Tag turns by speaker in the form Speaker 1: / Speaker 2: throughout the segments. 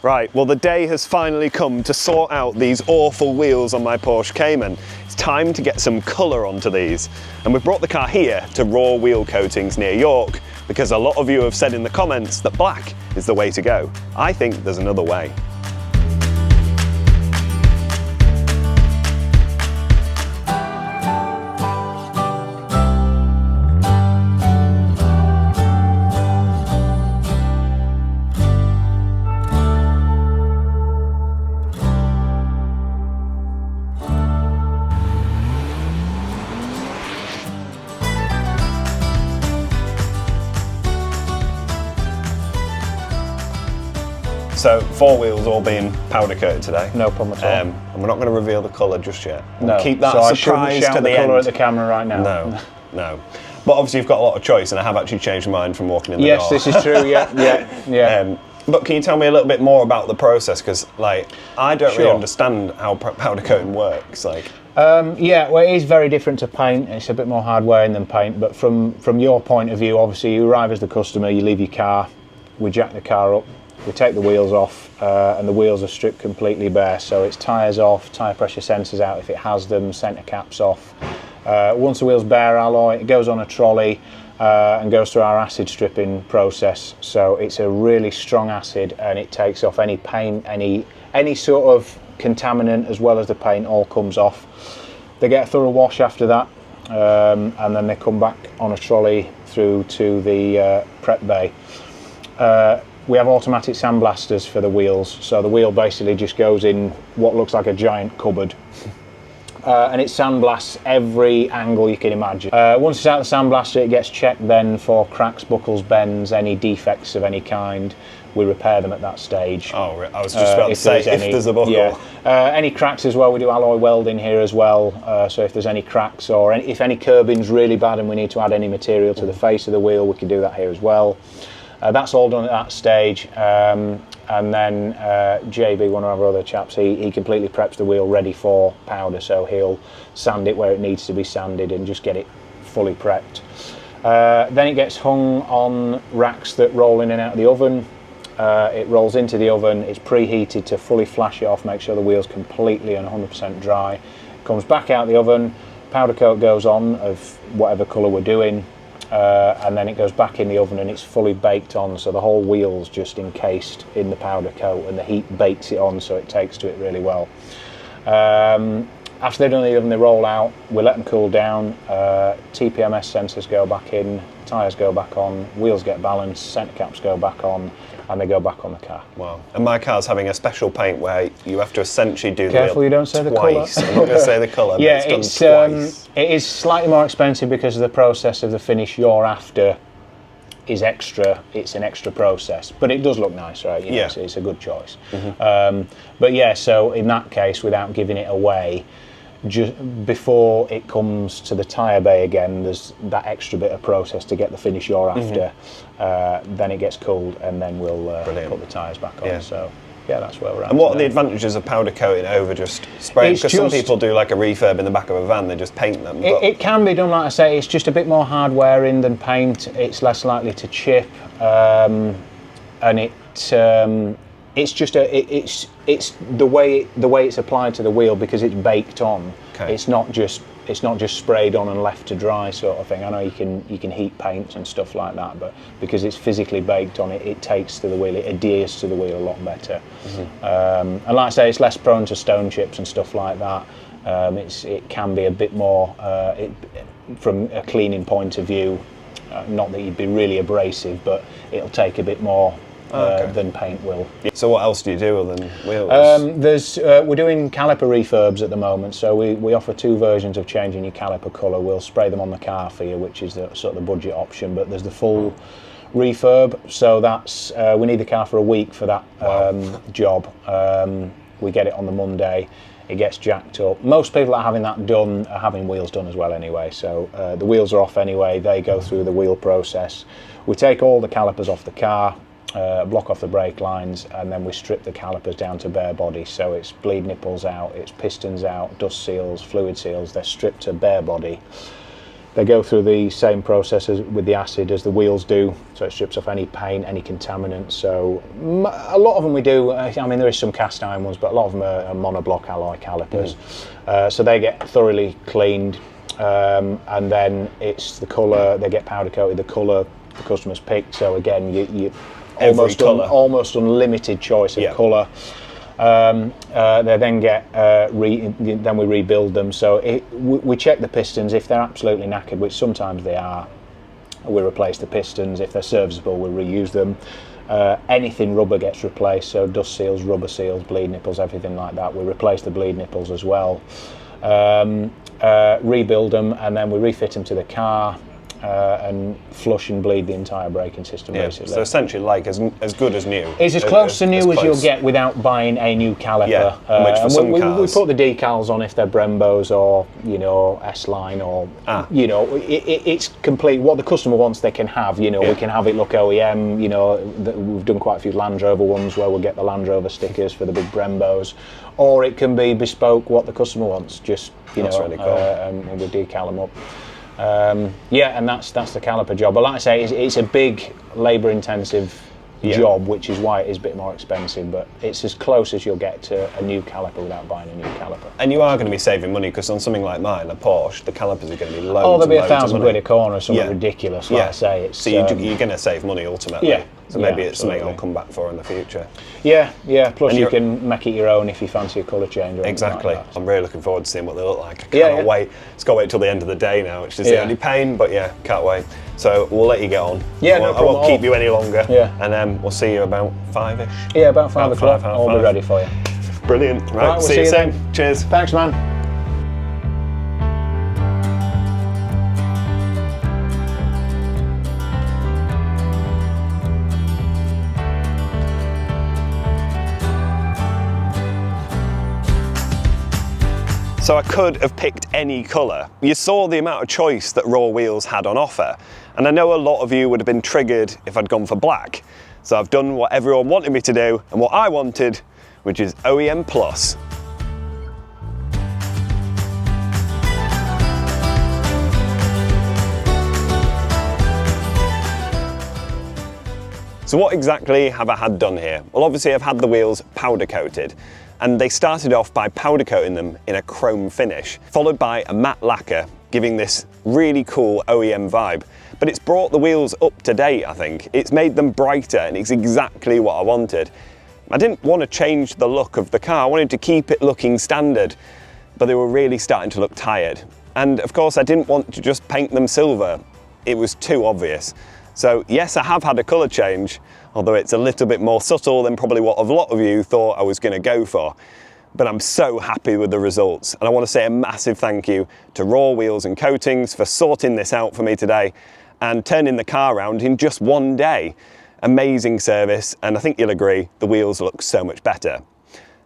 Speaker 1: Right, well the day has finally come to sort out these awful wheels on my Porsche Cayman. It's time to get some colour onto these. And we've brought the car here to Raw Wheel Coatings near York because a lot of you have said in the comments that black is the way to go. I think there's another way. So, four wheels all being powder coated today.
Speaker 2: No problem at all.
Speaker 1: And we're not going to reveal the colour just yet.
Speaker 2: No.
Speaker 1: Keep that
Speaker 2: so
Speaker 1: surprise to the
Speaker 2: colour
Speaker 1: end.
Speaker 2: at the camera right now.
Speaker 1: No. But obviously you've got a lot of choice, and I have actually changed my mind from walking in the door.
Speaker 2: Yes, this is true. Yeah.
Speaker 1: But can you tell me a little bit more about the process? Because, like, I don't really understand how powder coating works. Like.
Speaker 2: Yeah, well, it is very different to paint. It's a bit more hard wearing than paint. But from your point of view, obviously, you arrive as the customer, you leave your car, we jack the car up. We take the wheels off and the wheels are stripped completely bare, so it's tyres off, tyre pressure sensors out if it has them, centre caps off. Once the wheel's bare alloy, it goes on a trolley and goes through our acid stripping process. So it's a really strong acid and it takes off any paint, any sort of contaminant as well as the paint all comes off. They get a thorough wash after that and then they come back on a trolley through to the prep bay. We have automatic sandblasters for the wheels, so the wheel basically just goes in what looks like a giant cupboard. And it sandblasts every angle you can imagine. Once it's out of the sandblaster, it gets checked then for cracks, buckles, bends, any defects of any kind. We repair them at that stage.
Speaker 1: Oh, I was just about to say, if there's a buckle.
Speaker 2: Yeah. Any cracks as well, we do alloy welding here as well. So if there's any cracks or if any curbing's really bad and we need to add any material to the face of the wheel, we can do that here as well. That's all done at that stage, and then JB, one of our other chaps, he completely preps the wheel ready for powder, so he'll sand it where it needs to be sanded and just get it fully prepped. Then it gets hung on racks that roll in and out of the oven. It rolls into the oven, it's preheated to fully flash it off, make sure the wheel's completely and 100% dry. It comes back out the oven, powder coat goes on of whatever colour we're doing. And then it goes back in the oven and it's fully baked on, so the whole wheel's just encased in the powder coat and the heat bakes it on, so it takes to it really well. After they've done the oven, they roll out, we let them cool down, TPMS sensors go back in, tyres go back on, wheels get balanced, centre caps go back on, and they go back on the car.
Speaker 1: Wow. And my car's having a special paint where you have to essentially do
Speaker 2: Careful
Speaker 1: the wheel
Speaker 2: you don't say
Speaker 1: twice.
Speaker 2: the colour.
Speaker 1: I'm not going to say the colour,
Speaker 2: Yeah,
Speaker 1: but it's done twice.
Speaker 2: It is slightly more expensive because of the process of the finish you're after is extra. It's an extra process, but it does look nice, right? You know, it's a good choice. But yeah, so in that case, without giving it away, just before it comes to the tyre bay again, there's that extra bit of process to get the finish you're after. Then it gets cooled and then we'll put the tyres back on. So yeah, that's where we're at.
Speaker 1: And what are the advantages of powder coating over just spraying? Because some people do like a refurb in the back of a van, they just paint them.
Speaker 2: It can be done, like I say, it's just a bit more hard wearing than paint. It's less likely to chip, and it's just it's the way it's applied to the wheel because it's baked on. Okay. It's not just sprayed on and left to dry sort of thing. I know you can heat paints and stuff like that, but because it's physically baked on, it takes to the wheel, it adheres to the wheel a lot better. And like I say, it's less prone to stone chips and stuff like that. It can be a bit more from a cleaning point of view. Not that you'd be really abrasive, but it'll take a bit more than paint will.
Speaker 1: So what else do you do other than wheels?
Speaker 2: We're doing caliper refurbs at the moment, so we offer two versions of changing your caliper colour. We'll spray them on the car for you, which is the sort of the budget option, but there's the full refurb, so that's we need the car for a week for that job. We get it on the Monday, it gets jacked up. Most people that are having that done are having wheels done as well anyway, so the wheels are off anyway, they go through the wheel process. We take all the calipers off the car, block off the brake lines, and then we strip the calipers down to bare body, so it's bleed nipples out, it's pistons out, dust seals, fluid seals, they're stripped to bare body. They go through the same process with the acid as the wheels do, so it strips off any paint, any contaminants. So a lot of them we do, I mean there is some cast iron ones, but a lot of them are monoblock alloy calipers. So they get thoroughly cleaned, and then it's the colour, they get powder coated, the colour the customer's picked. So again, you almost unlimited choice of colour. They then get then we rebuild them. So we check the pistons. If they're absolutely knackered, which sometimes they are, we replace the pistons. If they're serviceable, we reuse them. Anything rubber gets replaced, so dust seals, rubber seals, bleed nipples, everything like that. We replace the bleed nipples as well. Rebuild them, and then we refit them to the car. And flush and bleed the entire braking system, basically.
Speaker 1: So essentially like as good as new.
Speaker 2: It's as close to new as you'll get without buying a new caliper.
Speaker 1: Yeah, which for some cars.
Speaker 2: We put the decals on if they're Brembos or, you know, S-Line or, you know, it's complete. What the customer wants they can have, you know. We can have it look OEM, you know. We've done quite a few Land Rover ones where we'll get the Land Rover stickers for the big Brembos. Or it can be bespoke what the customer wants, just, you know,
Speaker 1: really cool.
Speaker 2: And we decal them up. And that's the caliper job. But like I say, it's a big labour-intensive job, which is why it is a bit more expensive. But it's as close as you'll get to a new caliper without buying a new caliper.
Speaker 1: And you are going to be saving money, because on something like mine, a Porsche, the calipers are going to be loads.
Speaker 2: Oh, there'll be
Speaker 1: £1,000
Speaker 2: a corner or something ridiculous. Like I say, it's
Speaker 1: so you're going to save money ultimately.
Speaker 2: Yeah.
Speaker 1: So maybe it's something I'll come back for in the future.
Speaker 2: Yeah. Plus you can make it your own if you fancy a colour change. Or
Speaker 1: exactly.
Speaker 2: Like that.
Speaker 1: I'm really looking forward to seeing what they look like. I cannot wait. It's got to wait till the end of the day now, which is the only pain. But yeah, can't wait. So we'll let you get on.
Speaker 2: Yeah,
Speaker 1: I won't keep you any longer.
Speaker 2: Yeah.
Speaker 1: And we'll see you about 5ish.
Speaker 2: Yeah, about 5 o'clock. I'll be ready for you.
Speaker 1: Brilliant. Right,
Speaker 2: we'll
Speaker 1: see you soon.
Speaker 2: then.
Speaker 1: Cheers.
Speaker 2: Thanks, man.
Speaker 1: So I could have picked any colour. You saw the amount of choice that Raw Wheels had on offer. And I know a lot of you would have been triggered if I'd gone for black. So I've done what everyone wanted me to do and what I wanted, which is OEM Plus. So what exactly have I had done here? Well, obviously I've had the wheels powder coated, and they started off by powder coating them in a chrome finish, followed by a matte lacquer, giving this really cool OEM vibe. But it's brought the wheels up to date, I think. It's made them brighter, and it's exactly what I wanted. I didn't want to change the look of the car. I wanted to keep it looking standard, but they were really starting to look tired. And of course, I didn't want to just paint them silver. It was too obvious. So yes, I have had a colour change, although it's a little bit more subtle than probably what a lot of you thought I was going to go for. But I'm so happy with the results, and I want to say a massive thank you to Raw Wheels and Coatings for sorting this out for me today and turning the car around in just one day. Amazing service, and I think you'll agree, the wheels look so much better.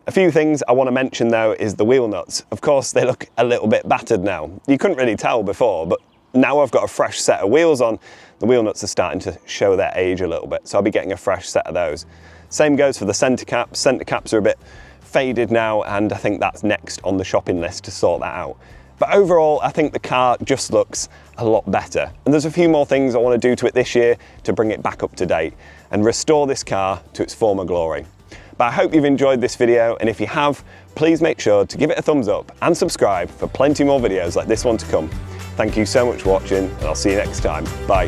Speaker 1: A few things I want to mention though is the wheel nuts. Of course, they look a little bit battered now. You couldn't really tell before, but now I've got a fresh set of wheels on, the wheel nuts are starting to show their age a little bit, so I'll be getting a fresh set of those. Same goes for the centre caps. Centre caps are a bit faded now, and I think that's next on the shopping list to sort that out. But overall, I think the car just looks a lot better. And there's a few more things I want to do to it this year to bring it back up to date and restore this car to its former glory. But I hope you've enjoyed this video, and if you have, please make sure to give it a thumbs up and subscribe for plenty more videos like this one to come. Thank you so much for watching, and I'll see you next time. Bye.